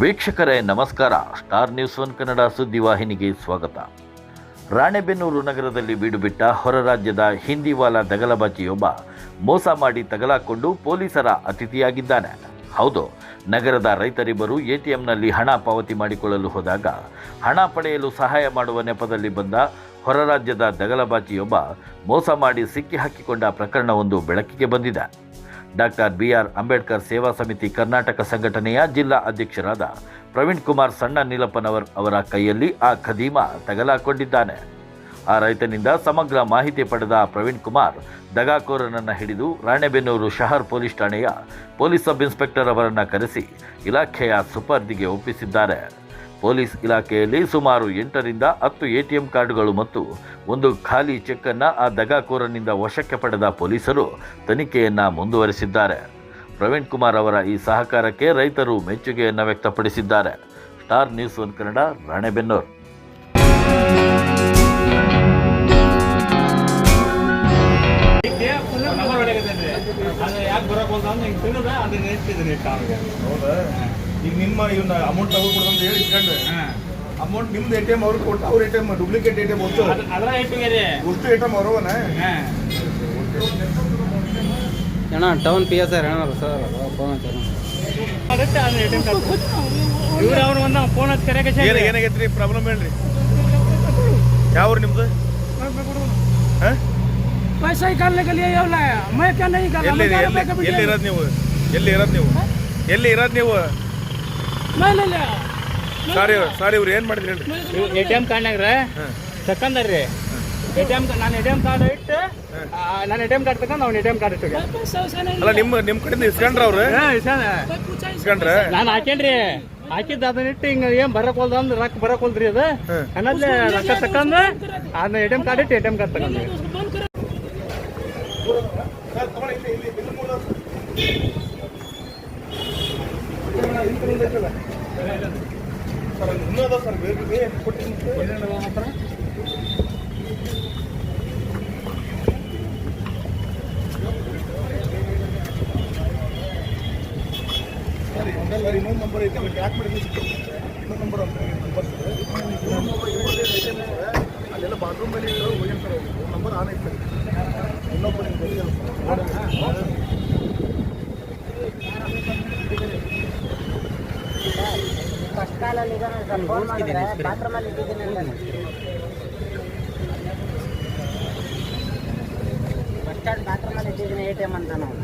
ವೀಕ್ಷಕರೇ ನಮಸ್ಕಾರ. Star news one Kannada ಸುದ್ದಿವಾಹಿನಿಗೆ ಸ್ವಾಗತ. ರಾಣೆಬೆನ್ನೂರು ನಗರದಲ್ಲಿ ಬೀಡುಬಿಟ್ಟ ಹೊರ ರಾಜ್ಯದ ಹಿಂದಿವಾಲ ದಗಲಬಾಚಿಯೊಬ್ಬ ಮೋಸ ಮಾಡಿ ತಗಲಾಕೊಂಡು ಪೊಲೀಸರ ಅತಿಥಿಯಾಗಿದ್ದಾನೆ. ಹೌದು, ನಗರದ ರೈತರಿಬ್ಬರು ಎಟಿಎಂನಲ್ಲಿ ಹಣ ಪಾವತಿ ಮಾಡಿಕೊಳ್ಳಲು ಹೋದಾಗ ಹಣ ಪಡೆಯಲು ಸಹಾಯ ಮಾಡುವ ನೆಪದಲ್ಲಿ ಬಂದ ಹೊರ ರಾಜ್ಯದ ದಗಲಬಾಚಿಯೊಬ್ಬ ಮೋಸ ಮಾಡಿ ಸಿಕ್ಕಿ ಹಾಕಿಕೊಂಡ ಪ್ರಕರಣವೊಂದು ಬೆಳಕಿಗೆ ಬಂದಿದೆ. ಡಾಕ್ಟರ್ BR ಅಂಬೇಡ್ಕರ್ ಸೇವಾ ಸಮಿತಿ ಕರ್ನಾಟಕ ಸಂಘಟನೆಯ ಜಿಲ್ಲಾ ಅಧ್ಯಕ್ಷರಾದ ಪ್ರವೀಣ್ ಕುಮಾರ್ ಸಣ್ಣ ನೀಲಪ್ಪನವರ್ ಅವರ ಕೈಯಲ್ಲಿ ಆ ಖದೀಮ ತಗಲಾಕೊಂಡಿದ್ದಾನೆ. ಆ ರೈತನಿಂದ ಸಮಗ್ರ ಮಾಹಿತಿ ಪಡೆದ ಪ್ರವೀಣ್ ಕುಮಾರ್ ದಗಾಕೋರನನ್ನು ಹಿಡಿದು ರಾಣೆಬೆನ್ನೂರು ಶಹರ್ ಪೊಲೀಸ್ ಠಾಣೆಯ ಪೊಲೀಸ್ ಸಬ್ ಇನ್ಸ್ಪೆಕ್ಟರ್ ಅವರನ್ನು ಕರೆಸಿ ಇಲಾಖೆಯ ಸುಪರ್ದಿಗೆ ಒಪ್ಪಿಸಿದ್ದಾರೆ. ಪೊಲೀಸ್ ಇಲಾಖೆಯಲ್ಲಿ ಸುಮಾರು 8 ರಿಂದ 10 ATM ಕಾರ್ಡ್ಗಳು ಮತ್ತು ಒಂದು ಖಾಲಿ ಚೆಕ್ ಅನ್ನು ಆ ದಗಾಕೋರನಿಂದ ವಶಕ್ಕೆ ಪಡೆದ ಪೊಲೀಸರು ತನಿಖೆಯನ್ನು ಮುಂದುವರೆಸಿದ್ದಾರೆ. ಪ್ರವೀಣ್ ಕುಮಾರ್ ಅವರ ಈ ಸಹಕಾರಕ್ಕೆ ರೈತರು ಮೆಚ್ಚುಗೆಯನ್ನು ವ್ಯಕ್ತಪಡಿಸಿದ್ದಾರೆ. Star news one Kannada, Ranebennur. ಈಗ ನಿಮ್ಮ ಇವನ್ನ ಅಮೌಂಟ್ ತಗೋಕೊಡು ಅಂತ ಹೇಳಿ ಇಸ್ಕೊಂಡ್ರೆ ಅಮೌಂಟ್ ನಿಮ್ದು ATM ಅವ್ರಿಗೆ ಕೊಟ್ಟು ಅವ್ರ ATM ಡೂಪ್ಲಿಕೇಟ್ ATM ಅಷ್ಟು ATM ಅವರವನ ಅಣ್ಣ ಟೌನ್ PSI ಅಣ್ಣ ಸರ್ ಏನಾಗೈತ್ರಿ ಪ್ರಾಬ್ಲಮ್ ಹೇಳ್ರಿ. ಯಾವ್ರು ನಿಮ್ದು? पैसा निकालने के लिए ये लाया, मैं क्या नहीं कर रहा। ಎಲ್ಲಿ ಇರೋದು ನೀವು? ಎಲ್ಲಿ ಇರೋದು ನೀವು? मैं ले लिया। ಸಾರಿ ಇವ್ರು ಏನು ಮಾಡಿದ್ರಿ ಹೇಳ್ರಿ? ATM ಕಾರ್ಡ್ನಾಗ ರೀ ತಕ್ಕಂದ್ರಿ ನಾನು ATM ಕಾರ್ಡ್ ಇಟ್ಟು ನಾನು ATM ಕಾರ್ಡ್ ತಗೊಂಡು ಅವ್ನು ATM ಕಾರ್ಡ್ ಇಟ್ಟು ಅಲ್ಲ ನಿಮ್ಮ ಕಡೆಯಿಂದ ಇಸ್ಕೊಂಡ್ರ ಅವ್ರು? ಇಸ್ಕೊಂಡ್ರೆ ನಾನು ಹಾಕೇನ್ರಿ, ಹಾಕಿದ್ದು ಅದನ್ನ ಇಟ್ಟು ಹಿಂಗೆ ಏನು ಬರಕೋಲ್ದ ಅಂದ್ರೆ ರೊಕ್ಕ ಬರಕೋಲ್ದ್ರಿ ಅದು ಅನ್ನೋದ್ಲೆ ರೊಕ್ಕ ತಕೊಂಡು ಅದನ್ನ ATM ಕಾರ್ಡ್ ಇಟ್ಟು ATM ಕಾರ್ಡ್ ತಗೊಂಡ್ರಿ. ಸರ್ ಬೇರೆ ಕೊಟ್ಟಿದ್ದೀನಿ ಇನ್ನೊಂದು ನಂಬರ್ ಐತೆ ಯಾಕೆ ಮಾಡಿದ್ವಿ? ಇನ್ನೊಂದು ನಂಬರ್ ಅಲ್ಲೆಲ್ಲ ಬಾತ್ರೂಮ್ ಮೇಲೆ ಇಟ್ಟು ಹೋಗಿ ಸರ್ ನಂಬರ್ ಆನ್ ಐತೆ. ಇನ್ನೊಬ್ಬರು ಫಸ್ಟ್ ಕಾಲಲ್ಲಿ ಫೋನ್ ಮಾಡಿದ್ರೆ ಬಾತ್ರೂಮಲ್ಲಿ ಇಟ್ಟಿದ್ದೀನಿ ಫಸ್ಟ್ ಬಾತ್ರೂಮಲ್ಲಿ ಇಟ್ಟಿದ್ದೀನಿ ATM ಅಂತ ನಾವು